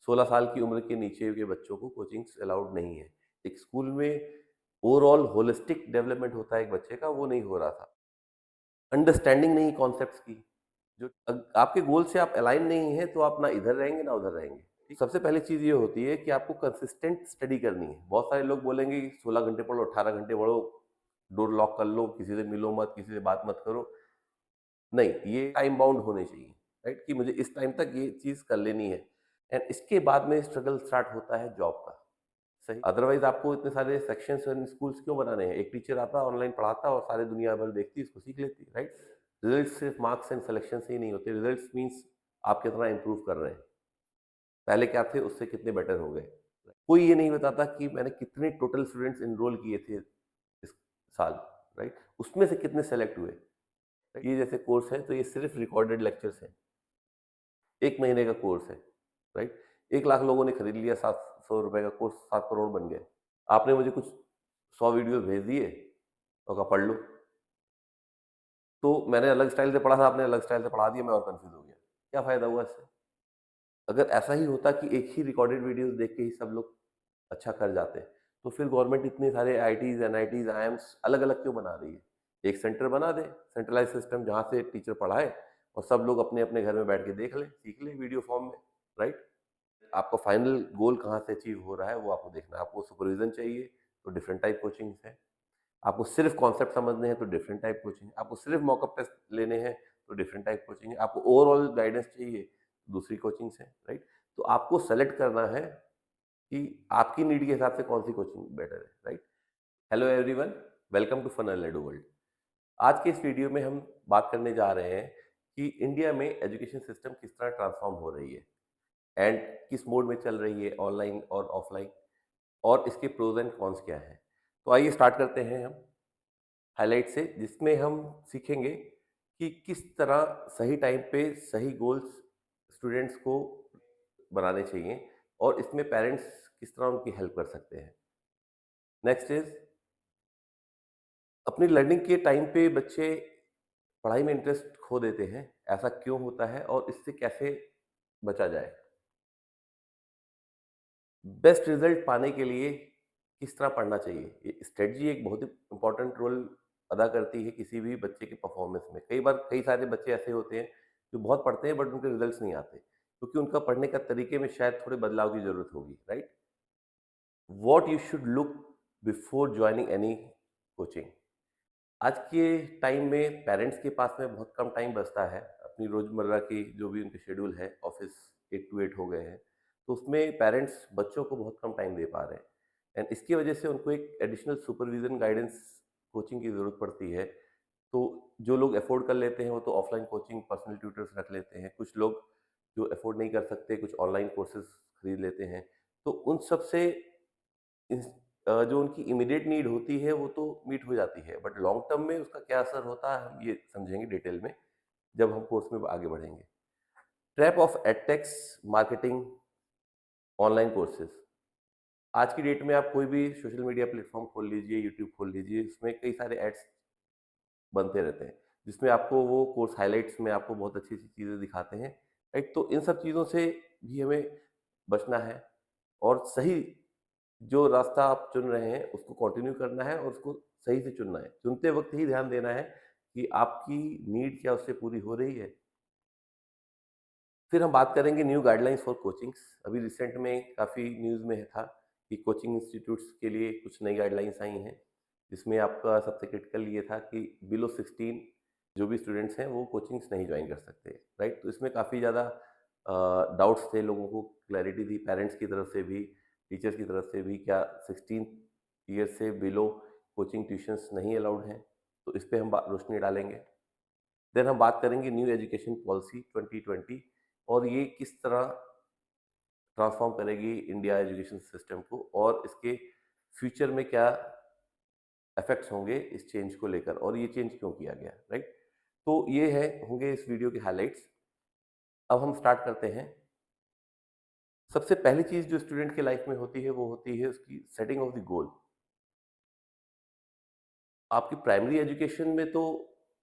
16 साल की उम्र के नीचे के बच्चों को कोचिंग्स अलाउड नहीं है। एक स्कूल में ओवरऑल होलिस्टिक डेवलपमेंट होता है एक बच्चे का, वो नहीं हो रहा था। अंडरस्टैंडिंग नहीं कॉन्सेप्ट्स की। जो आपके गोल से आप अलाइन नहीं है तो आप ना इधर रहेंगे ना उधर रहेंगे। ठीक? सबसे पहली चीज़ ये होती है कि आपको कंसिस्टेंट स्टडी करनी है। बहुत सारे लोग बोलेंगे कि 16 घंटे पढ़ो, 18 घंटे पढ़ो, डोर लॉक कर लो, किसी से मिलो मत, किसी से बात मत करो। नहीं, ये टाइम बाउंड होने चाहिए, राइट? कि मुझे इस टाइम तक ये चीज़ कर लेनी है एंड इसके बाद में स्ट्रगल स्टार्ट होता है जॉब का। सही। अदरवाइज़ आपको इतने सारे सेक्शंस एंड स्कूल्स क्यों बनाने हैं? एक टीचर आता, ऑनलाइन पढ़ाता और सारी दुनिया भर देखती, इसको सीख लेती, राइट? रिजल्ट्स सिर्फ मार्क्स एंड सिलेक्शन से ही नहीं होते। रिजल्ट्स मीन्स आप कितना इम्प्रूव कर रहे हैं। पहले क्या थे, उससे कितने बेटर हो गए। कोई ये नहीं बताता कि मैंने कितने टोटल स्टूडेंट्स एनरोल किए थे इस साल, राइट? उसमें से कितने सेलेक्ट हुए। ये जैसे कोर्स है तो ये सिर्फ रिकॉर्डेड लेक्चर्स हैं। 1 महीने का कोर्स है, राइट? 1 लाख लोगों ने खरीद लिया, ₹700 का कोर्स 7 करोड़ बन गए। आपने मुझे कुछ 100 वीडियोज़ भेज दिए और कहा पढ़ लो। तो मैंने अलग स्टाइल से पढ़ा था, आपने अलग स्टाइल से पढ़ा दिया, मैं और कन्फ्यूज़ हो गया। क्या फ़ायदा हुआ इससे? अगर ऐसा ही होता कि एक ही रिकॉर्डेड वीडियोज़ देख के ही सब लोग अच्छा कर जाते, तो फिर गवर्नमेंट इतने सारे आईआईटीज़, एनआईटीज़, आईआईएम्स अलग-अलग क्यों बना रही है? एक सेंटर बना दे, सेंट्रलाइज़ सिस्टम जहाँ से टीचर पढ़ाए और सब लोग अपने-अपने घर में बैठ के देख लें, सीख लें वीडियो फॉर्म में, राइट? आपका फाइनल गोल कहाँ से अचीव हो रहा है वो आपको देखना है। आपको सुपरविज़न चाहिए तो डिफरेंट टाइप कोचिंग्स हैं। आपको सिर्फ़ कॉन्सेप्ट समझने हैं तो डिफरेंट टाइप कोचिंग है। आपको सिर्फ़ मॉकअप टेस्ट लेने हैं तो डिफरेंट टाइप कोचिंग है। आपको ओवरऑल गाइडेंस चाहिए तो दूसरी कोचिंग्स हैं, राइट? तो आपको सेलेक्ट करना है कि आपकी नीड के हिसाब से कौन-सी कोचिंग बेटर है, right? Hello everyone, welcome to fun ed world. आज के इस वीडियो में हम बात करने जा रहे हैं कि इंडिया में एजुकेशन सिस्टम किस तरह ट्रांसफ़ॉर्म हो रही है एंड किस मोड में चल रही है, ऑनलाइन और ऑफलाइन, और इसके प्रोज एंड कॉन्स क्या हैं। तो आइए स्टार्ट करते हैं हम हाइलाइट से, जिसमें हम सीखेंगे कि किस तरह सही टाइम पे सही गोल्स स्टूडेंट्स को बनाने चाहिए और इसमें पेरेंट्स किस तरह उनकी हेल्प कर सकते हैं। नेक्स्ट इज, अपनी लर्निंग के टाइम पे बच्चे पढ़ाई में इंटरेस्ट खो देते हैं, ऐसा क्यों होता है और इससे कैसे बचा जाए। बेस्ट रिजल्ट पाने के लिए किस तरह पढ़ना चाहिए। ये स्ट्रेटजी एक बहुत ही इंपॉर्टेंट रोल अदा करती है किसी भी बच्चे के परफॉर्मेंस में। कई बार कई सारे बच्चे ऐसे होते हैं जो बहुत पढ़ते हैं बट उनके रिजल्ट्स नहीं आते, क्योंकि उनका पढ़ने का तरीके में शायद थोड़े बदलाव की जरूरत होगी, right? What you should look before joining any coaching. आज के टाइम में पेरेंट्स के पास में बहुत कम टाइम बचता है। अपनी रोज़मर्रा की जो भी उनके शेड्यूल है, ऑफिस 8 टू 8 हो गए हैं, तो उसमें पेरेंट्स बच्चों को बहुत कम टाइम दे पा रहे हैं एंड इसकी वजह से उनको एक एडिशनल सुपरविज़न गाइडेंस कोचिंग की ज़रूरत पड़ती है। तो जो लोग अफ़ोर्ड कर लेते हैं वो तो ऑफलाइन कोचिंग पर्सनल ट्यूटर्स रख लेते हैं। कुछ लोग जो अफ़ोर्ड नहीं कर सकते, कुछ ऑनलाइन कोर्सेज़ खरीद लेते हैं। तो उन सब से जो उनकी इमीडिएट नीड होती है वो तो मीट हो जाती है, बट लॉन्ग टर्म में उसका क्या असर होता है हम ये समझेंगे डिटेल में जब हम कोर्स में आगे बढ़ेंगे। Trap of edtechs marketing online courses. आज की डेट में आप कोई भी सोशल मीडिया प्लेटफॉर्म खोल लीजिए, यूट्यूब खोल लीजिए, इसमें कई सारे एड्स बनते रहते हैं जिसमें आपको वो कोर्स हाइलाइट्स में आपको बहुत अच्छी अच्छी चीज़ें दिखाते हैं, राइट? तो इन सब चीज़ों से भी हमें बचना है और सही जो रास्ता आप चुन रहे हैं उसको कंटिन्यू करना है और उसको सही से चुनना है। चुनते वक्त ही ध्यान देना है कि आपकी नीड क्या उससे पूरी हो रही है। फिर हम बात करेंगे न्यू गाइडलाइंस फॉर कोचिंग्स। अभी रिसेंट में काफ़ी न्यूज़ में था कि कोचिंग इंस्टीट्यूट्स के लिए कुछ नई गाइडलाइंस आई हैं, जिसमें आपका सबसे क्रिटिकल ये था कि बिलो 16 जो भी स्टूडेंट्स हैं वो कोचिंग्स नहीं ज्वाइन कर सकते, राइट? तो इसमें काफ़ी ज़्यादा डाउट्स थे, लोगों को क्लैरिटी थी पेरेंट्स की तरफ से भी, टीचर्स की तरफ से भी, क्या 16 ईयर से बिलो कोचिंग ट्यूशंस नहीं अलाउड हैं? तो इस पे हम रोशनी डालेंगे। देन हम बात करेंगे न्यू एजुकेशन पॉलिसी 2020 और ये किस तरह ट्रांसफॉर्म करेगी इंडिया एजुकेशन सिस्टम को और इसके फ्यूचर में क्या इफेक्ट्स होंगे इस चेंज को लेकर और ये चेंज क्यों किया गया, राइट? तो ये है होंगे इस वीडियो के हाइलाइट्स। अब हम स्टार्ट करते हैं। सबसे पहली चीज जो स्टूडेंट के लाइफ में होती है वो होती है उसकी सेटिंग ऑफ द गोल। आपकी प्राइमरी एजुकेशन में तो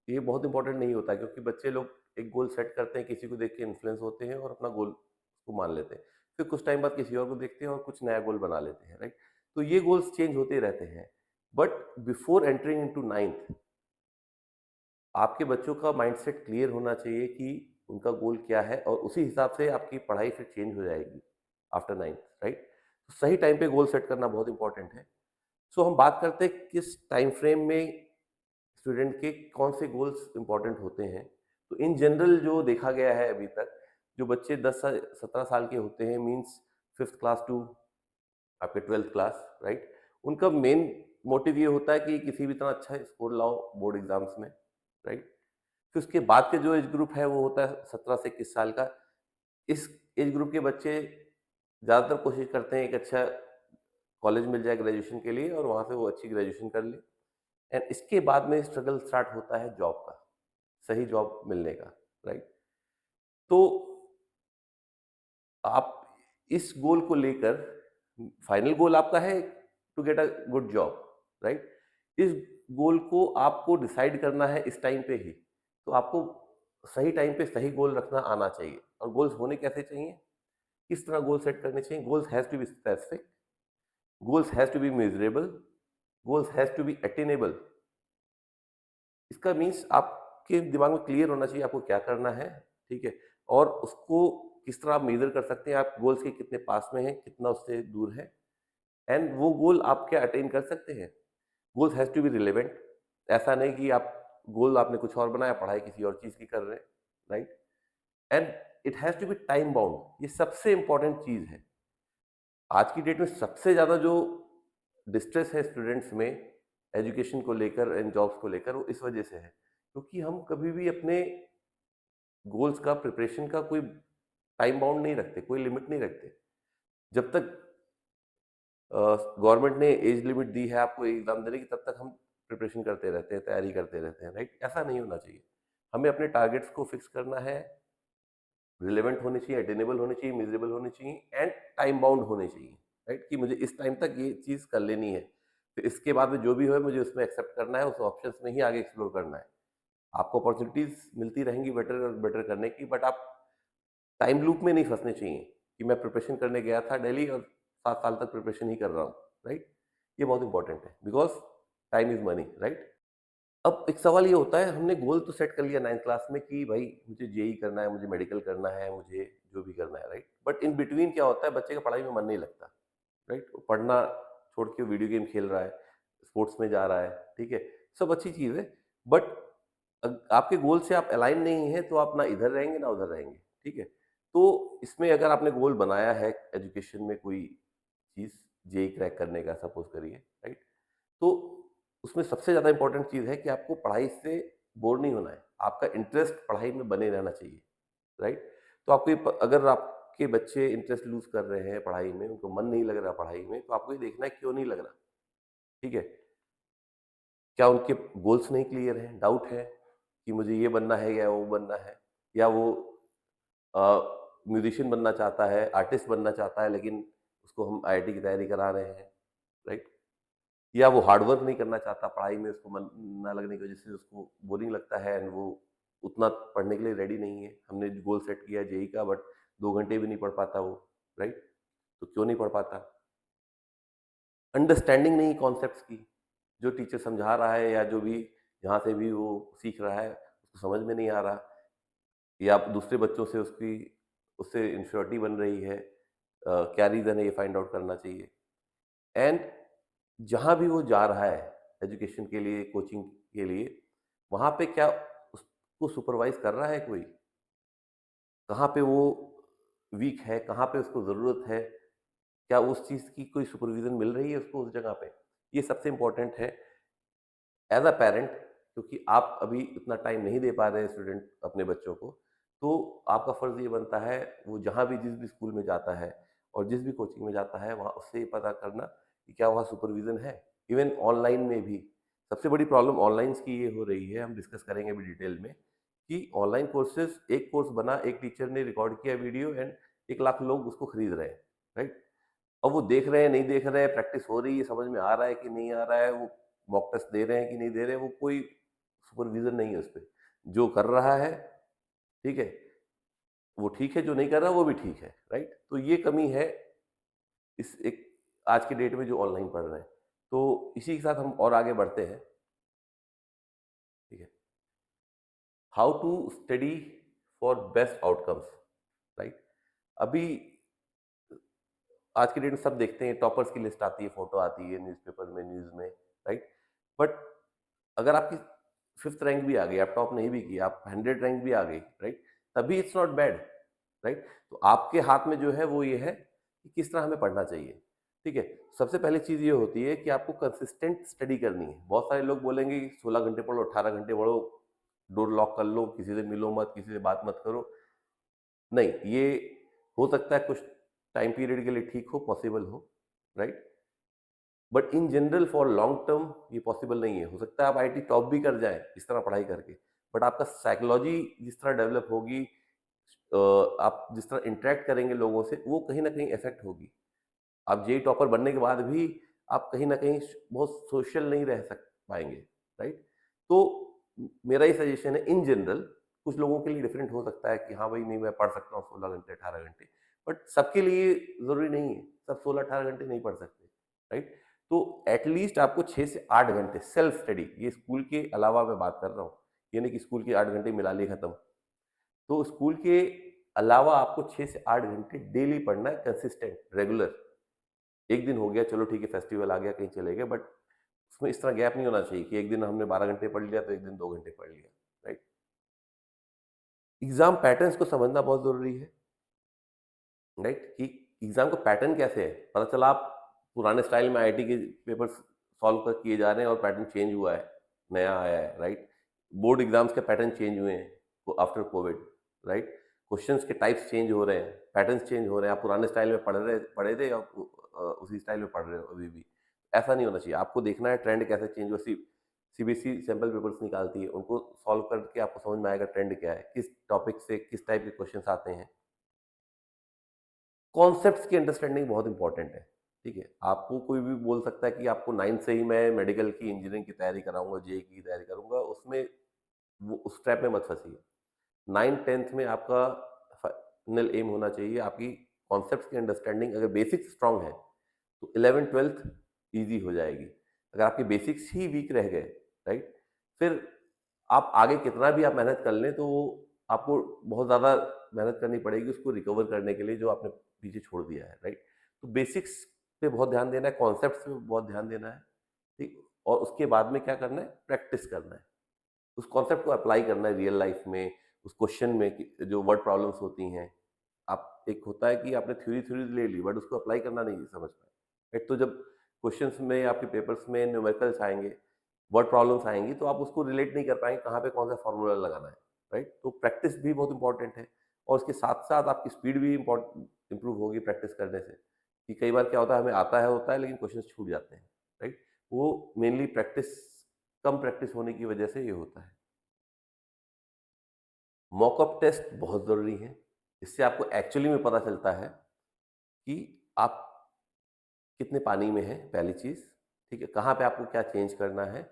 ये बहुत इंपॉर्टेंट नहीं होता, क्योंकि बच्चे लोग एक गोल सेट करते हैं, किसी को देख के इन्फ्लुएंस होते हैं और अपना गोल को मान लेते हैं। फिर कुछ टाइम बाद किसी और को देखते हैं और कुछ नया गोल बना लेते हैं, राइट? तो ये गोल्स चेंज होते रहते हैं। But before entering into 9th आपके बच्चों का माइंडसेट क्लियर होना चाहिए कि उनका गोल क्या है, और उसी हिसाब से आपकी पढ़ाई फिर चेंज हो जाएगी आफ्टर 9th, राइट? तो सही टाइम पे गोल सेट करना बहुत इंपॉर्टेंट है। सो हम बात करते हैं किस टाइम फ्रेम में स्टूडेंट के कौन से गोल्स इंपॉर्टेंट होते हैं। तो इन जनरल जो देखा गया है अभी तक, जो बच्चे 10 साल 17 साल के होते हैं, मींस 5th क्लास टू आपके 12th क्लास, राइट? उनका मेन मोटिव ये होता है कि किसी भी तरह अच्छा स्कोर लाओ बोर्ड एग्जाम्स में, राइट? फिर उसके बाद के जो एज ग्रुप है वो होता है 17 से 21 साल का। इस एज ग्रुप के बच्चे ज़्यादातर कोशिश करते हैं एक अच्छा कॉलेज मिल जाए ग्रेजुएशन के लिए और वहाँ से वो अच्छी ग्रेजुएशन कर ले। एंड इसके बाद में स्ट्रगल स्टार्ट होता है जॉब का, सही जॉब मिलने का, राइट? तो आप इस गोल को लेकर, फाइनल गोल आपका है to get a good job, right? इस गोल को आपको डिसाइड करना है इस टाइम पे ही। तो आपको सही टाइम पे सही गोल रखना आना चाहिए। और गोल्स होने कैसे चाहिए, किस तरह गोल सेट करने चाहिए? Goals has to be specific, goals has to be measurable, goals has to be attainable. इसका मीन्स आपके दिमाग में क्लियर होना चाहिए आपको क्या करना है, ठीक है? और उसको किस तरह आप मेजर कर सकते हैं, आप गोल्स के कितने पास में हैं, कितना उससे दूर है, एंड वो गोल आप क्या अटेन कर सकते हैं। Goals has to be relevant. ऐसा नहीं कि आप गोल आपने कुछ और बनाया, पढ़ाई किसी और चीज की कर रहे हैं, right? And it has to be time bound. ये सबसे इंपॉर्टेंट चीज है। आज की डेट में सबसे ज्यादा जो डिस्ट्रेस है स्टूडेंट्स में एजुकेशन को लेकर एंड जॉब्स को लेकर, वो इस वजह से है क्योंकि हम कभी भी अपने गोल्स का प्रिपरेशन का कोई टाइम बाउंड नहीं रखते, कोई लिमिट नहीं रखते। जब तक गवर्नमेंट ने एज लिमिट दी है आपको एग्जाम देने की, तब तक हम प्रिपरेशन करते रहते हैं, तैयारी करते रहते हैं, राइट? ऐसा नहीं होना चाहिए। हमें अपने टारगेट्स को फिक्स करना है, रिलेवेंट होने चाहिए, अटेनेबल होने चाहिए, मेजरेबल होने चाहिए एंड टाइम बाउंड होने चाहिए, राइट? कि मुझे इस टाइम तक ये चीज़ कर लेनी है, फिर इसके बाद में जो भी हो मुझे उसमें एक्सेप्ट करना है, उस ऑप्शंस में ही आगे एक्सप्लोर करना है। आपको अपॉर्चुनिटीज मिलती रहेंगी बेटर और बेटर करने की, बट आप टाइम लूप में नहीं फंसने चाहिए कि मैं प्रिपरेशन करने गया था दिल्ली और 7 साल तक प्रिपरेशन ही कर रहा हूँ, राइट? ये बहुत इंपॉर्टेंट है because time is money, right? अब एक सवाल ये होता है, हमने गोल तो सेट कर लिया 9th क्लास में कि भाई मुझे जेई करना है, मुझे मेडिकल करना है, मुझे जो भी करना है, राइट? बट इन बिटवीन क्या होता है, बच्चे का पढ़ाई में मन नहीं लगता, राइट? वो पढ़ना छोड़ के वीडियो गेम खेल रहा है, स्पोर्ट्स में जा रहा है, ठीक है? सब अच्छी चीज़ है, बट आपके गोल से आप अलाइन नहीं है तो आप ना इधर रहेंगे ना उधर रहेंगे, ठीक है? तो इसमें अगर आपने गोल बनाया है एजुकेशन में कोई चीज़, जेई क्रैक करने का सपोज करिए, राइट? तो उसमें सबसे ज़्यादा इंपॉर्टेंट चीज़ है कि आपको पढ़ाई से बोर नहीं होना है, आपका इंटरेस्ट पढ़ाई में बने रहना चाहिए, राइट? तो आपको अगर आपके बच्चे इंटरेस्ट लूज कर रहे हैं पढ़ाई में, उनको मन नहीं लग रहा पढ़ाई में, तो आपको ये देखना है क्यों नहीं लग रहा, ठीक है? क्या उनके गोल्स नहीं क्लियर हैं, डाउट है कि मुझे ये बनना है या वो बनना है, या वो म्यूजिशियन बनना चाहता है, आर्टिस्ट बनना चाहता है, लेकिन उसको हम आईआईटी की तैयारी करा रहे हैं, राइट? या वो हार्ड वर्क नहीं करना चाहता, पढ़ाई में उसको मन ना लगने की वजह से उसको बोरिंग लगता है एंड वो उतना पढ़ने के लिए रेडी नहीं है। हमने गोल सेट किया जेई का, बट 2 घंटे भी नहीं पढ़ पाता वो, राइट? तो क्यों नहीं पढ़ पाता? अंडरस्टैंडिंग नहीं कॉन्सेप्ट्स की, जो टीचर समझा रहा है या जो भी जहाँ से भी वो सीख रहा है उसको समझ में नहीं आ रहा, या आप दूसरे बच्चों से उससे इंश्योरिटी बन रही है, क्या रीज़न है ये फाइंड आउट करना चाहिए। एंड जहाँ भी वो जा रहा है एजुकेशन के लिए, कोचिंग के लिए, वहाँ पे क्या उसको सुपरवाइज कर रहा है कोई? कहाँ पे वो वीक है, कहाँ पे उसको ज़रूरत है, क्या उस चीज़ की कोई सुपरविज़न मिल रही है उसको उस जगह पे? ये सबसे इम्पोर्टेंट है एज़ अ पैरेंट, क्योंकि आप अभी उतना टाइम नहीं दे पा रहे हैं स्टूडेंट अपने बच्चों को, तो आपका फ़र्ज़ ये बनता है वो जहाँ भी जिस भी स्कूल में जाता है और जिस भी कोचिंग में जाता है, वहाँ उससे ये पता करना कि क्या वहाँ सुपरविज़न है। इवन ऑनलाइन में भी सबसे बड़ी प्रॉब्लम ऑनलाइन्स की ये हो रही है, हम डिस्कस करेंगे अभी डिटेल में, कि ऑनलाइन कोर्सेज़, एक कोर्स बना, एक टीचर ने रिकॉर्ड किया वीडियो एंड 1 लाख लोग उसको खरीद रहे हैं, राइट? अब वो देख रहे हैं, नहीं देख रहे हैं, प्रैक्टिस हो रही है, समझ में आ रहा है कि नहीं आ रहा है, वो मॉक टेस्ट दे रहे हैं कि नहीं दे रहे हैं, वो कोई सुपरविज़न नहीं है उसपे। जो कर रहा है, ठीक है? वो ठीक है, जो नहीं कर रहा वो भी ठीक है, राइट? तो ये कमी है इस एक आज की डेट में जो ऑनलाइन पढ़ रहे हैं। तो इसी के साथ हम और आगे बढ़ते हैं, ठीक है? How to study for best outcomes, right? अभी आज की डेट में सब देखते हैं, टॉपर्स की लिस्ट आती है, फोटो आती है न्यूज़पेपर में, न्यूज़ में, राइट? बट अगर आपकी 5th रैंक भी आ गई, आप टॉप नहीं भी किया, आप 100 रैंक भी आ गई, राइट? तभी इट्स नॉट बैड, राइट? तो आपके हाथ में जो है वो ये है कि किस तरह हमें पढ़ना चाहिए, ठीक है? सबसे पहली चीज़ ये होती है कि आपको कंसिस्टेंट स्टडी करनी है। बहुत सारे लोग बोलेंगे कि 16 घंटे पढ़ो, 18 घंटे पढ़ो, डोर लॉक कर लो, किसी से मिलो मत, किसी से बात मत करो। नहीं, ये हो सकता है कुछ टाइम पीरियड के लिए ठीक हो, पॉसिबल हो, right? But in general for long term ये पॉसिबल नहीं है। हो सकता है आप आईआईटी टॉप भी कर जाएँ इस तरह पढ़ाई करके, बट आपका साइकोलॉजी जिस तरह डेवलप होगी, आप जिस तरह इंटरैक्ट करेंगे लोगों से, वो कहीं न कहीं इफ़ेक्ट होगी। आप जेईई टॉपर बनने के बाद भी आप कहीं न कहीं बहुत सोशल नहीं रह सक पाएँगे, राइट? तो मेरा ये सजेशन है इन जनरल, कुछ लोगों के लिए डिफरेंट हो सकता है कि हाँ भाई, नहीं मैं पढ़ सकता हूँ 16 घंटे, 18 घंटे, बट सबके लिए ज़रूरी नहीं है, सब 16-18 घंटे नहीं पढ़ सकते, राइट? तो एट लीस्ट आपको 6 से 8 घंटे सेल्फ स्टडी, ये स्कूल के अलावा मैं बात कर रहा हूँ, ये नहीं कि स्कूल के 8 घंटे मिला लिए खत्म। तो स्कूल के अलावा आपको 6 से 8 घंटे डेली पढ़ना है, कंसिस्टेंट, रेगुलर। एक दिन हो गया, चलो ठीक है, फेस्टिवल आ गया, कहीं चले गए, बट उसमें इस तरह गैप नहीं होना चाहिए कि एक दिन हमने 12 घंटे पढ़ लिया तो एक दिन 2 घंटे पढ़ लिया, राइट? एग्जाम पैटर्न्स को समझना बहुत जरूरी है, राइट? कि एग्जाम का पैटर्न कैसे है। पता चला आप पुराने स्टाइल में आईआईटी के पेपर्स सॉल्व कर किए जा रहे हैं और पैटर्न चेंज हुआ है, नया आया है, राइट? बोर्ड एग्जाम्स के पैटर्न चेंज हुए हैं आफ्टर कोविड, राइट? क्वेश्चंस के टाइप्स चेंज हो रहे हैं, पैटर्न्स चेंज हो रहे हैं। आप पुराने स्टाइल में पढ़े थे और उसी स्टाइल में पढ़ रहे हो अभी भी। ऐसा नहीं होना चाहिए। आपको देखना है ट्रेंड कैसे चेंज हुआ। सीबीएसई सैंपल पेपर्स निकालती है, उनको सॉल्व करके आपको समझ में आएगा ट्रेंड क्या है, किस टॉपिक से किस टाइप के क्वेश्चंस आते हैं। कॉन्सेप्ट्स की अंडरस्टैंडिंग बहुत इंपॉर्टेंट है, ठीक है? आपको कोई भी बोल सकता है कि आपको 9th से ही मैं मेडिकल की, इंजीनियरिंग की तैयारी कराऊंगा, जेई की तैयारी करूंगा, उसमें वो उस ट्रैप में मत फंसिए। 9th-10th में आपका फाइनल एम होना चाहिए आपकी कॉन्सेप्ट्स की अंडरस्टैंडिंग। अगर बेसिक्स स्ट्रांग है तो 11th-12th ईजी हो जाएगी। अगर आपके बेसिक्स ही वीक रह गए, राइट, फिर आप आगे कितना भी आप मेहनत कर लें तो वो आपको बहुत ज़्यादा मेहनत करनी पड़ेगी उसको रिकवर करने के लिए जो आपने पीछे छोड़ दिया है, राइट? तो बेसिक्स पे बहुत ध्यान देना है, कॉन्सेप्ट्स पे बहुत ध्यान देना है, ठीक? और उसके बाद में क्या करना है, प्रैक्टिस करना है, उस कॉन्सेप्ट को अप्लाई करना है रियल लाइफ में, उस क्वेश्चन में जो वर्ड प्रॉब्लम्स होती हैं। आप एक होता है कि आपने थ्योरी थ्योरी ले ली बट उसको अप्लाई करना नहीं समझ पाए। एक तो जब क्वेश्चंस में आपके पेपर्स में न्यूमेरिकल्स आएंगे, वर्ड प्रॉब्लम्स आएंगी, तो आप उसको रिलेट नहीं कर पाएंगे कहाँ पे कौन सा फॉर्मूला लगाना है, राइट? तो प्रैक्टिस भी बहुत इंपॉर्टेंट है और उसके साथ साथ आपकी स्पीड भी इंप्रूव होगी प्रैक्टिस करने से। कि कई बार क्या होता है, हमें आता है होता है लेकिन क्वेश्चन छूट जाते हैं, राइट? वो मेनली प्रैक्टिस, कम प्रैक्टिस होने की वजह से ये होता है। मॉकअप टेस्ट बहुत ज़रूरी है। इससे आपको एक्चुअली में पता चलता है कि आप कितने पानी में हैं, पहली चीज़, ठीक है? कहाँ पे आपको क्या चेंज करना है,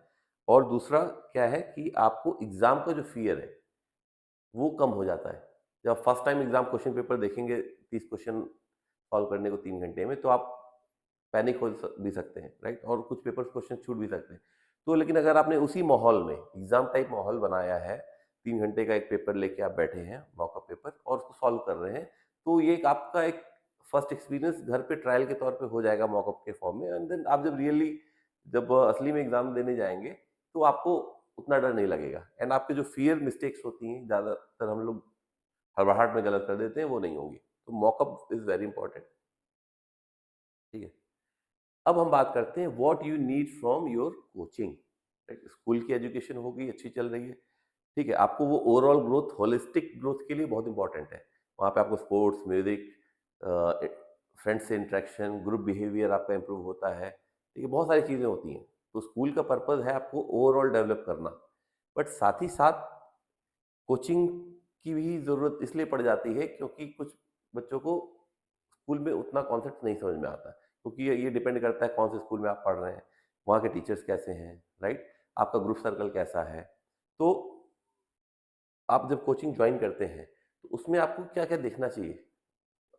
और दूसरा क्या है कि आपको एग्ज़ाम का जो फ़ियर है, वो कम हो जाता है। जब आप first time exam question paper देखेंगे 30 क्वेश्चन सॉल्व करने को 3 घंटे में, तो आप पैनिक हो भी सकते हैं, राइट? और कुछ पेपर्स क्वेश्चन छूट भी सकते हैं। तो लेकिन अगर आपने उसी माहौल में एग्ज़ाम टाइप माहौल बनाया है, 3 घंटे का एक पेपर लेके आप बैठे हैं, मॉकअप पेपर, और उसको सॉल्व कर रहे हैं, तो ये एक आपका एक फर्स्ट एक्सपीरियंस घर पे ट्रायल के तौर पे हो जाएगा मॉकअप के फॉर्म में, एंड देन आप जब असली में एग्ज़ाम देने जाएँगे, तो आपको उतना डर नहीं लगेगा, एंड आपके जो फ़ियर मिस्टेक्स होती हैं, ज़्यादातर हम लोग हड़बड़ाहट में गलत कर देते हैं, वो नहीं होंगी। तो मॉकअप इज़ वेरी इंपॉर्टेंट, ठीक है? अब हम बात करते हैं what you need from your coaching, right? School की एजुकेशन हो गई, अच्छी चल रही है, ठीक है? आपको वो ओवरऑल ग्रोथ, होलिस्टिक ग्रोथ के लिए बहुत इंपॉर्टेंट है। वहाँ पे आपको स्पोर्ट्स, म्यूजिक, फ्रेंड्स से इंटरेक्शन, ग्रुप बिहेवियर आपका इंप्रूव होता है, ठीक है? बहुत सारी चीज़ें होती हैं। तो स्कूल का पर्पज़ है आपको ओवरऑल डेवलप करना, बट साथ ही साथ कोचिंग की भी ज़रूरत इसलिए पड़ जाती है क्योंकि कुछ बच्चों को स्कूल में उतना कॉन्सेप्ट नहीं समझ में आता, क्योंकि ये डिपेंड करता है कौन से स्कूल में आप पढ़ रहे हैं, वहाँ के टीचर्स कैसे हैं, राइट? आपका ग्रुप सर्कल कैसा है। तो आप जब कोचिंग ज्वाइन करते हैं तो उसमें आपको क्या-क्या देखना चाहिए?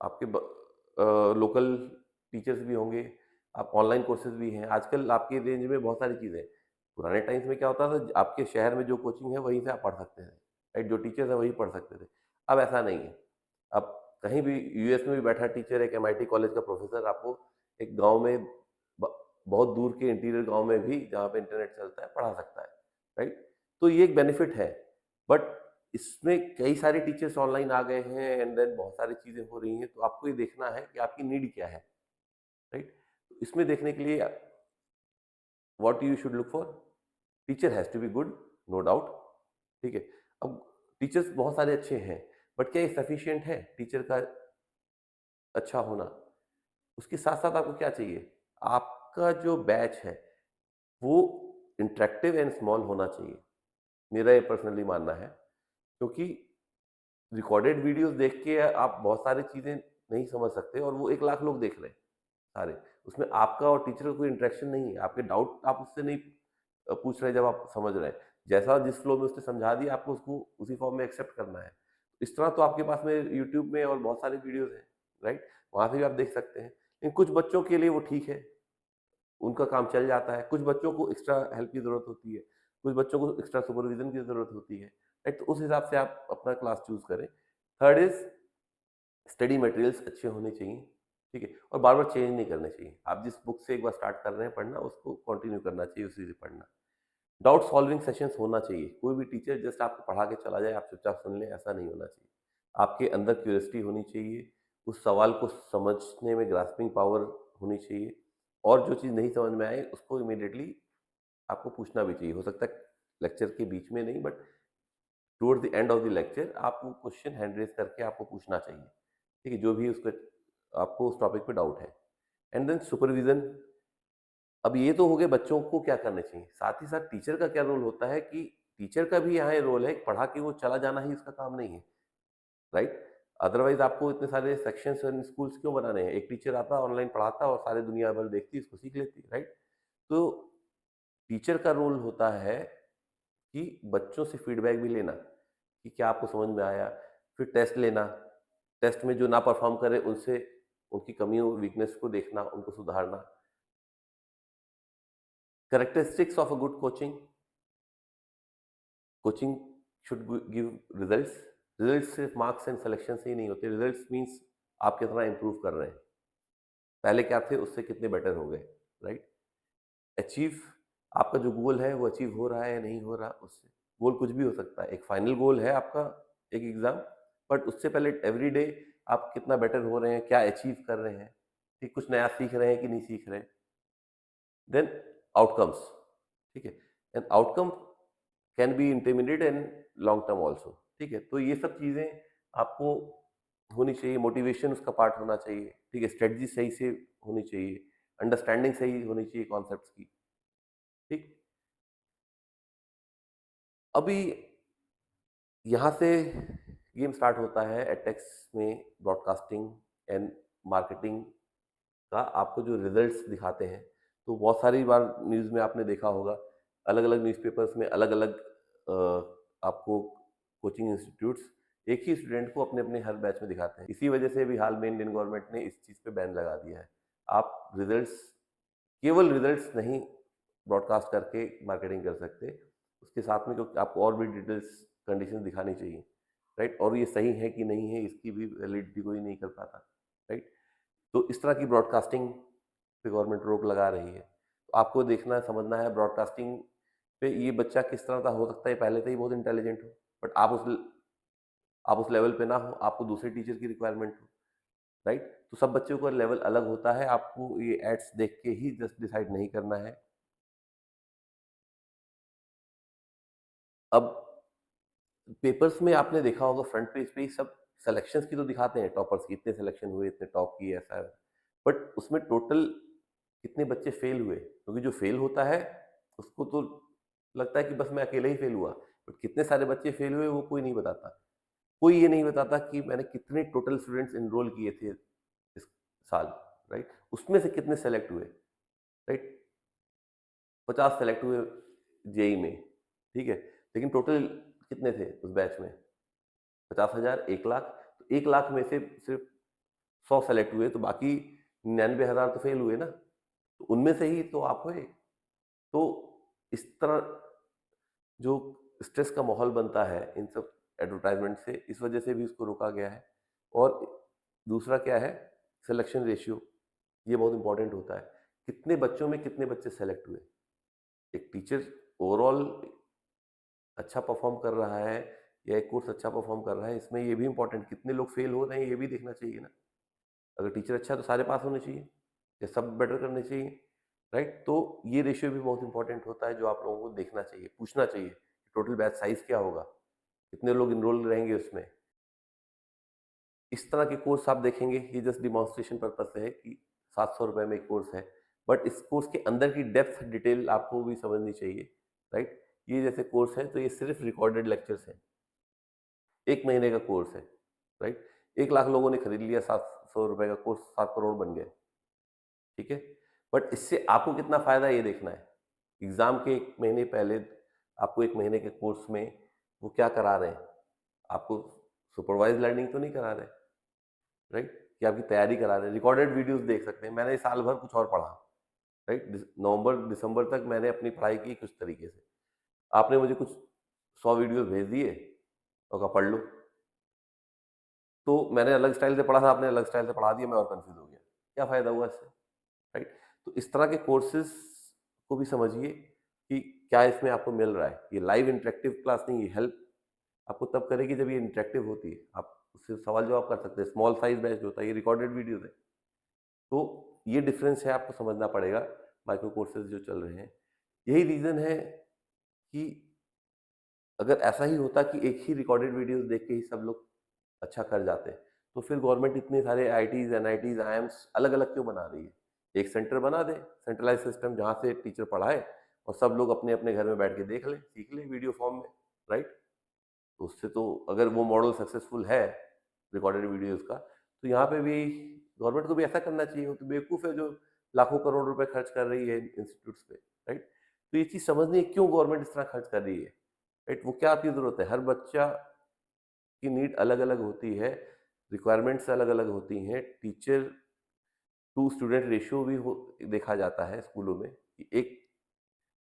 आपके लोकल टीचर्स भी होंगे, आप ऑनलाइन कोर्सेज़ भी हैं, आजकल आपकी रेंज में बहुत सारी चीज़ें हैं। पुराने टाइम्स में क्या होता था, आपके शहर में जो कोचिंग है वहीं से आप पढ़ सकते थे, राइट? जो टीचर्स हैं वही पढ़ सकते थे। अब ऐसा नहीं है। अब कहीं भी यूएस में भी बैठा टीचर, एक एमआईटी कॉलेज का प्रोफेसर आपको एक गाँव में ब बहुत दूर के इंटीरियर गाँव में भी जहाँ पे इंटरनेट चलता है, पढ़ा सकता है, राइट? तो ये एक बेनिफिट है। बट इसमें कई सारे टीचर्स ऑनलाइन आ गए हैं एंड देन बहुत सारी चीज़ें हो रही हैं, तो आपको ये देखना है कि आपकी नीड क्या है, राइट? तो इसमें देखने के लिए what you should look for, teacher has to be good, no doubt, ठीक है? अब टीचर्स बहुत सारे अच्छे हैं, बट क्या ये सफिशिएंट है टीचर का अच्छा होना? उसके साथ-साथ आपको क्या चाहिए? आपका जो बैच है, वो इंटरैक्टिव एंड स्मॉल होना चाहिए। मेरा ये पर्सनली मानना है, क्योंकि रिकॉर्डेड वीडियोज़ देख के आप बहुत सारी चीज़ें नहीं समझ सकते और वो 1 लाख लोग देख रहे हैं, सारे। उसमें आपका और टीचर का कोई इंटरेक्शन नहीं है, आपके डाउट आप उससे नहीं पूछ रहे जब आप समझ रहे हैं। जैसा जिस फ्लो में उसने समझा दिया, आपको उसको उसी फॉर्म में एक्सेप्ट करना है। इस तरह तो आपके पास में यूट्यूब में और बहुत सारे वीडियोज़ हैं, राइट? वहाँ से भी आप देख सकते हैं। लेकिन कुछ बच्चों के लिए वो ठीक है, उनका काम चल जाता है। कुछ बच्चों को एक्स्ट्रा हेल्प की ज़रूरत होती है, कुछ बच्चों को एक्स्ट्रा सुपरविज़न की ज़रूरत होती है, राइट? तो उस हिसाब से आप अपना क्लास चूज़ करें। थर्ड इज़ स्टडी मटेरियल्स अच्छे होने चाहिए, ठीक है? और बार-बार चेंज नहीं करने चाहिए। आप जिस बुक से एक बार स्टार्ट कर रहे हैं पढ़ना, उसको कंटिन्यू करना चाहिए, उसी से पढ़ना। डाउट सॉल्विंग सेशंस होना चाहिए। कोई भी टीचर जस्ट आपको पढ़ा के चला जाए, आप चुपचाप सुन लें, ऐसा नहीं होना चाहिए। आपके अंदर क्यूरियोसिटी होनी चाहिए, उस सवाल को समझने में ग्रास्पिंग पावर होनी चाहिए और जो चीज़ नहीं समझ में आए, उसको इमीडिएटली आपको पूछना भी चाहिए। हो सकता है लेक्चर के बीच में नहीं, but towards the end of the lecture आप वो क्वेश्चन हैंड रेज़ करके आपको पूछना चाहिए। ठीक है? जो भी उसका आपको उस टॉपिक पे डाउट है। And then supervision. अब ये तो हो गए बच्चों को क्या करना चाहिए, साथ ही साथ टीचर का क्या रोल होता है कि टीचर का भी यहाँ ये रोल है, पढ़ा के वो चला जाना ही उसका काम नहीं है, राइट? अदरवाइज़ आपको इतने सारे सेक्शंस एंड स्कूल्स क्यों बनाने हैं? एक टीचर आता, ऑनलाइन पढ़ाता और सारी दुनिया भर देखती, इसको सीख लेती, राइट? तो टीचर का रोल होता है कि बच्चों से फीडबैक भी लेना, कि क्या आपको समझ में आया, फिर टेस्ट लेना, टेस्ट में जो ना परफॉर्म करे उनसे उनकी कमियों, वीकनेस को देखना, उनको सुधारना। Characteristics of a good coaching, coaching should give results. Results सिर्फ मार्क्स एंड सिलेक्शन से ही नहीं होते, रिजल्ट्स मीन्स आप कितना इंप्रूव कर रहे हैं, पहले क्या थे उससे कितने बेटर हो गए, राइट? अचीव, आपका जो गोल है वो अचीव हो रहा है या नहीं हो रहा, उससे गोल कुछ भी हो सकता है। एक फाइनल गोल है आपका, एक एग्जाम, बट उससे पहले एवरी डे आप कितना बेटर हो रहे हैं, क्या अचीव कर रहे हैं, ठीक, कुछ नया सीख रहे हैं कि नहीं सीख रहे। देन आउटकम्स, ठीक है? And outcome can be intermediate and long term also, ठीक है? तो ये सब चीज़ें आपको होनी चाहिए, मोटिवेशन उसका पार्ट होना चाहिए, ठीक है? स्ट्रेटजी सही से होनी चाहिए, अंडरस्टैंडिंग सही होनी चाहिए कॉन्सेप्ट्स की, ठीक? अभी यहाँ से गेम स्टार्ट होता है एडटेक्स में, ब्रॉडकास्टिंग एंड मार्केटिंग का आपको जो रिजल्ट्स दिखाते हैं, तो बहुत सारी बार न्यूज़ में आपने देखा होगा, अलग-अलग न्यूज़पेपर्स में अलग-अलग आपको कोचिंग इंस्टीट्यूट्स एक ही स्टूडेंट को अपने-अपने हर बैच में दिखाते हैं। इसी वजह से अभी हाल में इंडियन गवर्नमेंट ने इस चीज़ पे बैन लगा दिया है। आप रिजल्ट्स, केवल रिजल्ट्स नहीं ब्रॉडकास्ट करके मार्केटिंग कर सकते, उसके साथ में क्योंकि आपको और भी डिटेल्स, कंडीशंस दिखानी चाहिए, राइट? और ये सही है कि नहीं है, इसकी भी वैलिडिटी कोई नहीं कर पाता, राइट? तो इस तरह की ब्रॉडकास्टिंग पे गवर्नमेंट रोक लगा रही है। तो आपको देखना समझना है ब्रॉडकास्टिंग पे ये बच्चा किस तरह का हो सकता है, पहले से ही बहुत इंटेलिजेंट हो, बट आप उस लेवल पे ना हो, आपको दूसरे टीचर की रिक्वायरमेंट हो, राइट? तो सब बच्चों का लेवल अलग होता है, आपको ये एड्स देख के ही जस्ट डिसाइड नहीं करना है। अब पेपर्स में आपने देखा होगा फ्रंट पेज पे ही सब सिलेक्शंस की तो दिखाते हैं, टॉपर्स की इतने सिलेक्शन हुए, इतने टॉप किए, ऐसा है। बट उसमें टोटल कितने बच्चे फेल हुए, क्योंकि जो फेल होता है उसको तो लगता है कि बस मैं अकेले ही फेल हुआ, बट कितने सारे बच्चे फेल हुए वो कोई नहीं बताता। कोई ये नहीं बताता कि मैंने कितने टोटल स्टूडेंट्स एनरोल किए थे इस साल, राइट? उसमें से कितने सेलेक्ट हुए, राइट? 50 सेलेक्ट हुए जेई में, ठीक है? लेकिन टोटल कितने थे उस बैच में? 50,000, 1 लाख, तो 1 लाख में से सिर्फ 100 सेलेक्ट हुए, तो बाकी 99,000 तो फेल हुए ना, तो उनमें से ही तो आप हुए। तो इस तरह जो स्ट्रेस का माहौल बनता है इन सब एडवर्टाइजमेंट से, इस वजह से भी उसको रोका गया है। और दूसरा क्या है, सिलेक्शन रेशियो, ये बहुत इंपॉर्टेंट होता है। कितने बच्चों में कितने बच्चे सेलेक्ट हुए? एक टीचर ओवरऑल अच्छा परफॉर्म कर रहा है या एक कोर्स अच्छा परफॉर्म कर रहा है, इसमें ये भी इंपॉर्टेंट, कितने लोग फेल हो रहे हैं ये भी देखना चाहिए ना। अगर टीचर अच्छा है तो सारे पास होने चाहिए या सब बेटर करने चाहिए, राइट? तो ये रेशियो भी बहुत इंपॉर्टेंट होता है जो आप लोगों को देखना चाहिए, पूछना चाहिए। टोटल बैच साइज क्या होगा, कितने लोग इनरोल रहेंगे उसमें। इस तरह के कोर्स आप देखेंगे, ये जस्ट डिमॉन्स्ट्रेशन पर्पज से है कि 700 रुपये में एक कोर्स है, बट इस कोर्स के अंदर की डेप्थ डिटेल आपको भी समझनी चाहिए, राइट? ये जैसे कोर्स है तो ये सिर्फ रिकॉर्डेड लेक्चर्स हैं, 1 महीने का कोर्स है, राइट? 1 लाख लोगों ने खरीद लिया, 700 रुपये का कोर्स 7 करोड़ बन गए, ठीक है? बट इससे आपको कितना फायदा ये देखना है। एग्जाम के 1 महीने पहले आपको 1 महीने के कोर्स में वो क्या करा रहे हैं, आपको सुपरवाइज लर्निंग तो नहीं करा रहे, राइट? कि आपकी तैयारी करा रहे हैं, रिकॉर्डेड वीडियोस देख सकते हैं। मैंने साल भर कुछ और पढ़ा, राइट? नवंबर दिसंबर तक मैंने अपनी पढ़ाई की कुछ तरीके से, आपने मुझे कुछ 100 वीडियोस भेज दिए और कहा पढ़ लो, तो मैंने अलग स्टाइल से पढ़ा था, आपने अलग स्टाइल से पढ़ा दिया, मैं और कंफ्यूज हो गया। क्या फायदा हुआ इससे, राइट? तो इस तरह के कोर्सेज को भी समझिए कि क्या इसमें आपको मिल रहा है। ये लाइव इंटरेक्टिव क्लास नहीं, ये हेल्प आपको तब करेगी जब ये इंटरेक्टिव होती है, आप उससे सवाल जवाब कर सकते हैं। स्मॉल साइज बैच होता है, ये रिकॉर्डेड वीडियोस है। तो ये डिफरेंस है, आपको समझना पड़ेगा माइक्रो कोर्सेज जो चल रहे हैं। यही रीजन है कि अगर ऐसा ही होता कि एक ही रिकॉर्डेड वीडियोस देख के ही सब लोग अच्छा कर जाते, तो फिर गवर्नमेंट इतने सारे आईआईटीज, एनआईटीज, आईएम्स अलग अलग क्यों बना रही है? एक सेंटर बना दे, सेंट्रलाइज सिस्टम, जहाँ से टीचर पढ़ाए और सब लोग अपने अपने घर में बैठ के देख लें, सीख लें वीडियो फॉर्म में, राइट? तो उससे तो अगर वो मॉडल सक्सेसफुल है रिकॉर्डेड वीडियोस का, तो यहाँ पे भी गवर्नमेंट को भी ऐसा करना चाहिए। वो तो बेवकूफ़ है जो लाखों करोड़ रुपए खर्च कर रही है इंस्टीट्यूट्स पे, राइट? तो ये चीज़ समझनी है क्यों गवर्नमेंट इस तरह खर्च कर रही है, राइट? वो क्या आपकी ज़रूरत है? हर बच्चा की नीड अलग अलग होती है, रिक्वायरमेंट्स अलग अलग होती हैं। टीचर टू स्टूडेंट रेशियो भी देखा जाता है स्कूलों में कि एक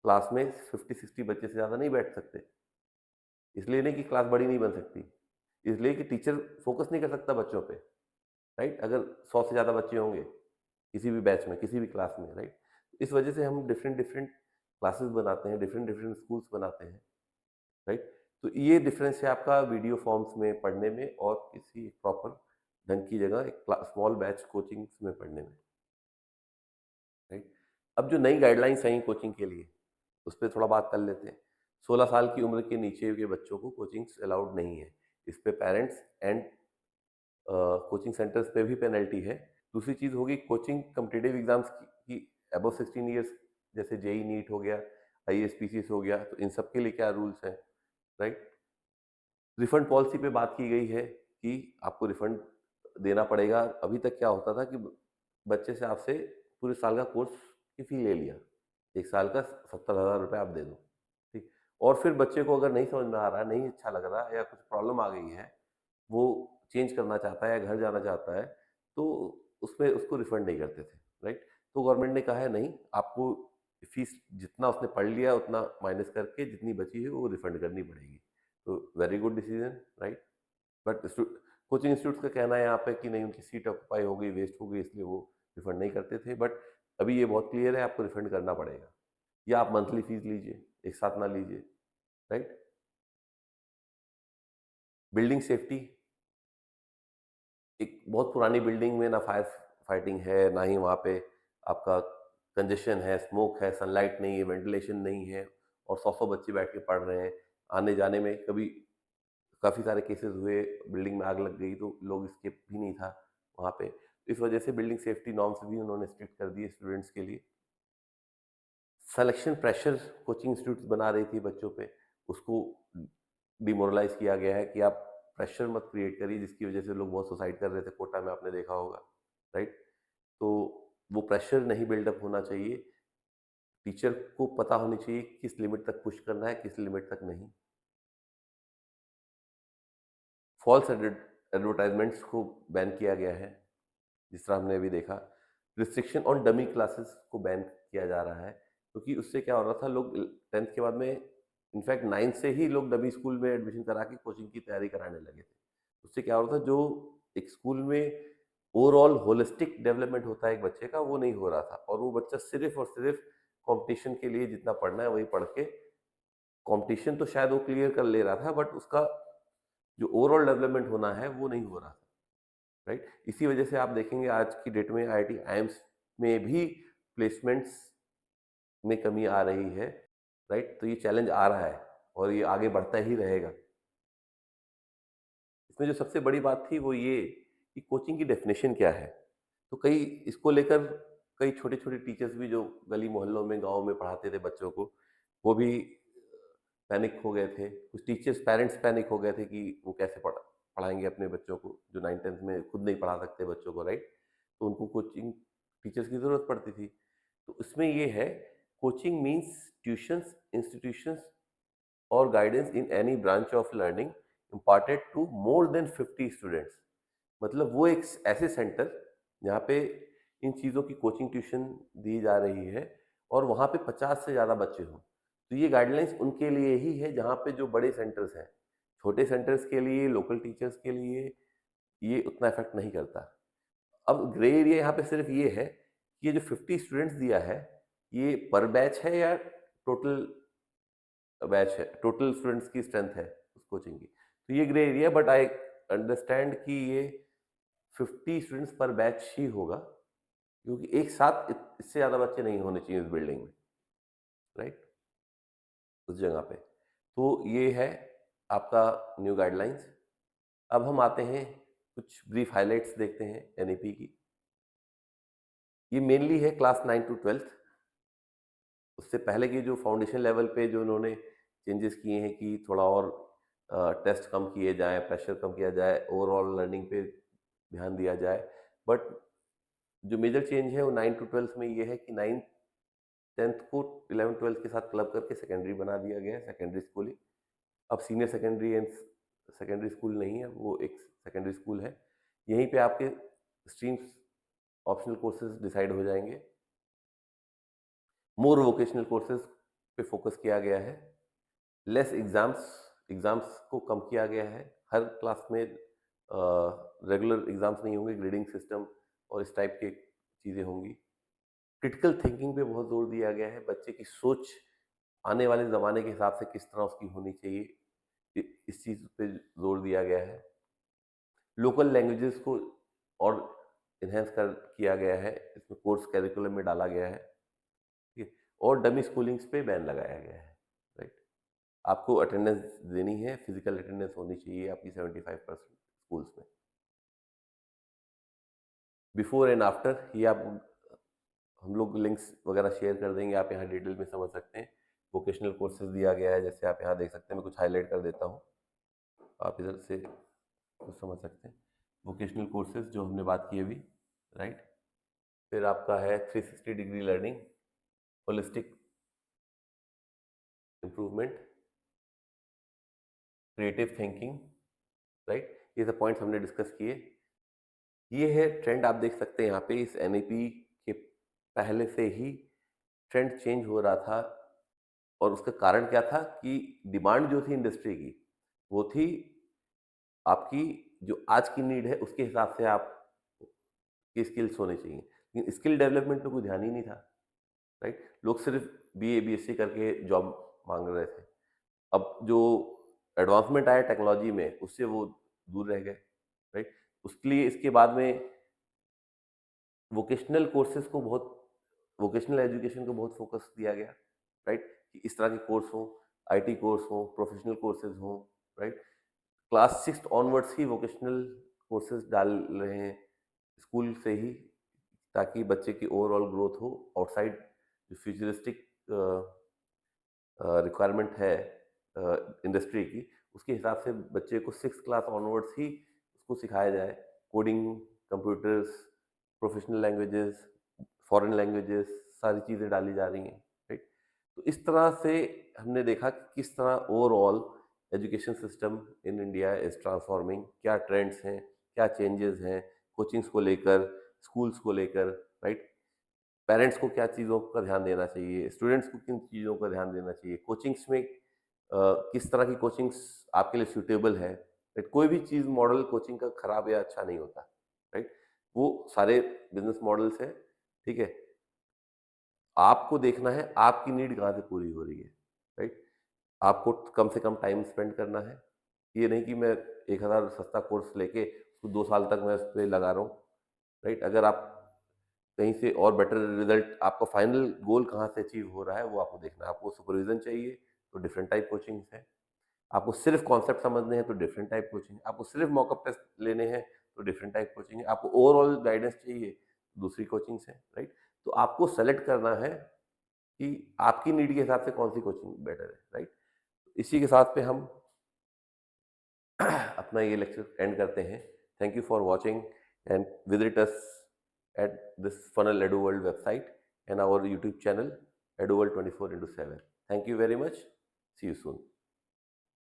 क्लास में 50-60 बच्चे से ज़्यादा नहीं बैठ सकते। इसलिए नहीं कि क्लास बड़ी नहीं बन सकती, इसलिए कि टीचर फोकस नहीं कर सकता बच्चों पे, राइट? अगर 100 से ज़्यादा बच्चे होंगे किसी भी बैच में, किसी भी क्लास में, राइट? इस वजह से हम डिफरेंट डिफरेंट क्लासेस बनाते हैं, डिफरेंट डिफरेंट स्कूल्स बनाते हैं, राइट? तो ये डिफरेंस है आपका वीडियो फॉर्म्स में पढ़ने में और किसी प्रॉपर ढंग की जगह एक स्मॉल बैच कोचिंग्स में पढ़ने में, राइट? अब जो नई गाइडलाइंस आई कोचिंग के लिए, उस पर थोड़ा बात कर लेते हैं। 16 साल की उम्र के नीचे के बच्चों को कोचिंग्स अलाउड नहीं है। इस पे पेरेंट्स एंड कोचिंग सेंटर्स पे भी पेनल्टी है। दूसरी चीज़ होगी कोचिंग कॉम्पिटिटिव एग्जाम्स की अबव 16 ईयर्स, जैसे जेई नीट हो गया, आईएएस पीसीएस हो गया, तो इन सब के लिए क्या रूल्स हैं, राइट? रिफंड पॉलिसी पे बात की गई है कि आपको रिफंड देना पड़ेगा। अभी तक क्या होता था कि बच्चे से आपसे पूरे साल का कोर्स की फी ले लिया, 1 साल का 70,000 रुपये आप दे दो, ठीक? और फिर बच्चे को अगर नहीं समझ में आ रहा है, नहीं अच्छा लग रहा है या कुछ प्रॉब्लम आ गई है, वो चेंज करना चाहता है या घर जाना चाहता है, तो उसमें उसको रिफंड नहीं करते थे, राइट? तो गवर्नमेंट ने कहा है नहीं, आपको फीस जितना उसने पढ़ लिया उतना माइनस करके जितनी बची है वो रिफंड करनी पड़ेगी। तो very good decision, right? But coaching institutes का कहना है यहाँ पे कि नहीं, उनकी सीट ऑक्यूपाई हो गई, वेस्ट हो गई, इसलिए वो रिफंड नहीं करते थे। बट अभी ये बहुत क्लियर है, आपको रिफंड करना पड़ेगा, या आप मंथली फीस लीजिए, एक साथ ना लीजिए, राइट? बिल्डिंग सेफ्टी, एक बहुत पुरानी बिल्डिंग में ना फायर फाइटिंग है, ना ही वहाँ पे आपका कंजेशन है, स्मोक है, सनलाइट नहीं है, वेंटिलेशन नहीं है, और 100-100 बच्चे बैठ के पढ़ रहे हैं। आने जाने में कभी काफ़ी सारे केसेस हुए, बिल्डिंग में आग लग गई तो लोग एस्केप भी नहीं था वहाँ पे। इस वजह से बिल्डिंग सेफ्टी नॉर्म्स भी उन्होंने स्ट्रिक्ट कर दिए स्टूडेंट्स के लिए। सिलेक्शन प्रेशर कोचिंग इंस्टीट्यूट्स बना रही थी बच्चों पे, उसको डिमोरलाइज किया गया है कि आप प्रेशर मत क्रिएट करिए, जिसकी वजह से लोग बहुत सुसाइड कर रहे थे कोटा में, आपने देखा होगा, राइट? तो वो प्रेशर नहीं बिल्डअप होना चाहिए। टीचर को पता होनी चाहिए किस लिमिट तक पुश करना है, किस लिमिट तक नहीं। फॉल्स एडवर्टाइजमेंट्स को बैन किया गया है, जिस तरह हमने अभी देखा। रिस्ट्रिक्शन ऑन डमी क्लासेस को बैन किया जा रहा है, क्योंकि उससे क्या हो रहा था, लोग 10th के बाद में इनफैक्ट 9th से ही लोग डमी स्कूल में एडमिशन करा के कोचिंग की तैयारी कराने लगे थे। उससे क्या हो रहा था, जो एक स्कूल में ओवरऑल होलिस्टिक डेवलपमेंट होता है एक बच्चे का, वो नहीं हो रहा था, और वो बच्चा सिर्फ और सिर्फ कंपटीशन के लिए जितना पढ़ना है वही पढ़ के, कंपटीशन तो शायद वो क्लियर कर ले रहा था, बट उसका जो ओवरऑल डेवलपमेंट होना है वो नहीं हो रहा था। राइट, इसी वजह से आप देखेंगे आज की डेट में आईआईटी आईएम्स में भी प्लेसमेंट्स में कमी आ रही है। राइट, तो ये चैलेंज आ रहा है और ये आगे बढ़ता ही रहेगा। इसमें जो सबसे बड़ी बात थी वो ये कि कोचिंग की डेफिनेशन क्या है। तो कई इसको लेकर कई छोटे-छोटे टीचर्स भी जो गली मोहल्लों में, गाँव में पढ़ाते थे बच्चों को, वो भी पैनिक हो गए थे। कुछ टीचर्स, पेरेंट्स पैनिक हो गए थे कि वो कैसे पढ़ाएँगे अपने बच्चों को, जो 9th-10th में खुद नहीं पढ़ा सकते बच्चों को, राइट? तो उनको कोचिंग टीचर्स की ज़रूरत पड़ती थी। तो इसमें ये है, कोचिंग मीन्स ट्यूशन्स, इंस्टीट्यूशंस और guidance in any branch of learning imparted to more than 50 students. मतलब वो एक ऐसे सेंटर जहाँ पे इन चीज़ों की कोचिंग ट्यूशन दी जा रही है और वहाँ पे 50 से ज़्यादा बच्चे हों। तो ये गाइडलाइंस उनके लिए ही है जहाँ पे जो बड़े सेंटर्स हैं। छोटे सेंटर्स के लिए, लोकल टीचर्स के लिए ये उतना इफेक्ट नहीं करता। अब ग्रे एरिया यहाँ पे सिर्फ ये है कि ये जो 50 स्टूडेंट्स दिया है, ये पर बैच है या टोटल बैच है, टोटल स्टूडेंट्स की स्ट्रेंथ है उस कोचिंग की। तो ये grey area, but I understand कि ये 50 स्टूडेंट्स पर बैच ही होगा, क्योंकि एक साथ इससे ज़्यादा बच्चे नहीं होने चाहिए इस बिल्डिंग में, राइट, उस जगह पे। तो ये है आपका न्यू गाइडलाइंस। अब हम आते हैं, कुछ ब्रीफ हाइलाइट्स देखते हैं एनईपी की। ये मेनली है क्लास 9 टू 12th। उससे पहले की जो फाउंडेशन लेवल पे जो उन्होंने चेंजेस किए हैं कि थोड़ा और टेस्ट कम किए जाएँ, प्रेशर कम किया जाए, ओवरऑल लर्निंग पे ध्यान दिया जाए। बट जो मेजर चेंज है वो 9 टू 12th में ये है कि 9th 10th को 11th 12th के साथ क्लब करके सेकेंडरी बना दिया गया है, सेकेंडरी स्कूल ही। अब senior secondary and secondary school नहीं है, वो एक सेकेंडरी स्कूल है। यहीं पे आपके स्ट्रीम्स, ऑप्शनल कोर्सेज डिसाइड हो जाएंगे। मोर वोकेशनल कोर्सेज पे फोकस किया गया है। लेस एग्जाम्स, एग्जाम्स को कम किया गया है। हर क्लास में रेगुलर एग्जाम्स नहीं होंगे, ग्रेडिंग सिस्टम और इस टाइप की चीज़ें होंगी। क्रिटिकल थिंकिंग पे बहुत जोर दिया गया है। बच्चे की सोच आने वाले ज़माने के हिसाब से किस तरह उसकी होनी चाहिए, इस चीज़ पे जोर दिया गया है। लोकल लैंग्वेजेस को और इन्हेंस कर किया गया है, इसमें कोर्स करिकुलम में डाला गया है, ठीक है। और डमी स्कूलिंग्स पे बैन लगाया गया है, राइट। आपको अटेंडेंस देनी है, फिजिकल अटेंडेंस होनी चाहिए आपकी 75% स्कूल्स में। बिफोर एंड आफ्टर ये आप, हम लोग लिंक्स वगैरह शेयर कर देंगे, आप यहाँ डिटेल में समझ सकते हैं। वोकेशनल कोर्सेज दिया गया है, जैसे आप यहाँ देख सकते हैं, मैं कुछ हाईलाइट कर देता हूँ, आप इधर से कुछ समझ सकते हैं। वोकेशनल कोर्सेज जो हमने बात की अभी, राइट। फिर आपका है 360 degree learning, holistic improvement, creative thinking, right. ये सब पॉइंट्स हमने डिस्कस किए। ये है ट्रेंड, आप देख सकते हैं यहाँ पे, इस एनईपी के पहले से ही ट्रेंड चेंज हो रहा था। और उसका कारण क्या था कि डिमांड जो थी इंडस्ट्री की, वो थी आपकी जो आज की नीड है उसके हिसाब से आप की स्किल्स होने चाहिए, लेकिन स्किल डेवलपमेंट पे कोई ध्यान ही नहीं था, राइट। लोग सिर्फ बीए बीएससी करके जॉब मांग रहे थे। अब जो एडवांसमेंट आया टेक्नोलॉजी में, उससे वो दूर रह गए, राइट। उसके लिए इसके बाद में वोकेशनल कोर्सेज को बहुत, वोकेशनल एजुकेशन को बहुत फोकस दिया गया, राइट, कि इस तरह के कोर्स हों, आईटी कोर्स हों, प्रोफेशनल कोर्सेज हों, राइट। क्लास 6 ऑनवर्ड्स ही वोकेशनल कोर्सेज डाल रहे हैं स्कूल से ही, ताकि बच्चे की ओवरऑल ग्रोथ हो आउटसाइड जो फ्यूचरिस्टिक रिक्वायरमेंट है इंडस्ट्री की, उसके हिसाब से बच्चे को 6th क्लास ऑनवर्ड्स ही उसको सिखाया जाए। Coding, computers, professional languages, foreign languages, सारी चीज़ें डाली जा रही हैं, राइट। तो इस तरह से हमने देखा कि किस तरह overall education system in India is transforming, क्या ट्रेंड्स हैं, क्या चेंजेस हैं कोचिंग्स को लेकर, स्कूल्स को लेकर, राइट? पेरेंट्स को क्या चीज़ों का ध्यान देना चाहिए, स्टूडेंट्स को किन चीज़ों का ध्यान देना चाहिए, कोचिंग्स में किस तरह की कोचिंग्स आपके लिए सूटेबल है, राइट? कोई भी चीज़ मॉडल कोचिंग का खराब या अच्छा नहीं होता, राइट? वो सारे बिजनेस मॉडल्स हैं, ठीक है? आपको देखना है आपकी नीड कहाँ से पूरी हो रही है, राइट? आपको कम से कम टाइम स्पेंड करना है। ये नहीं कि मैं 1000 सस्ता कोर्स लेके उसको 2 साल तक मैं उस पे लगा रहा हूँ, राइट? अगर आप कहीं से और बेटर रिजल्ट, आपका फाइनल गोल कहाँ से अचीव हो रहा है वो आपको देखना है। आपको सुपरविजन चाहिए तो डिफरेंट टाइप कोचिंग्स हैं। आपको सिर्फ कॉन्सेप्ट समझने हैं तो डिफरेंट टाइप कोचिंग है। आपको सिर्फ मॉकअप टेस्ट लेने हैं तो डिफरेंट टाइप कोचिंग है। आपको ओवरऑल गाइडेंस चाहिए तो दूसरी कोचिंग्स हैं, राइट? तो आपको सेलेक्ट करना है कि आपकी नीड के हिसाब से कौन सी कोचिंग बेटर है, राइट? इसी के साथ पे हम अपना ये लेक्चर एंड करते हैं। Thank you for watching and visit us at this Funnel EduWorld website and our YouTube channel EduWorld 24/7. Thank you very much. See you soon.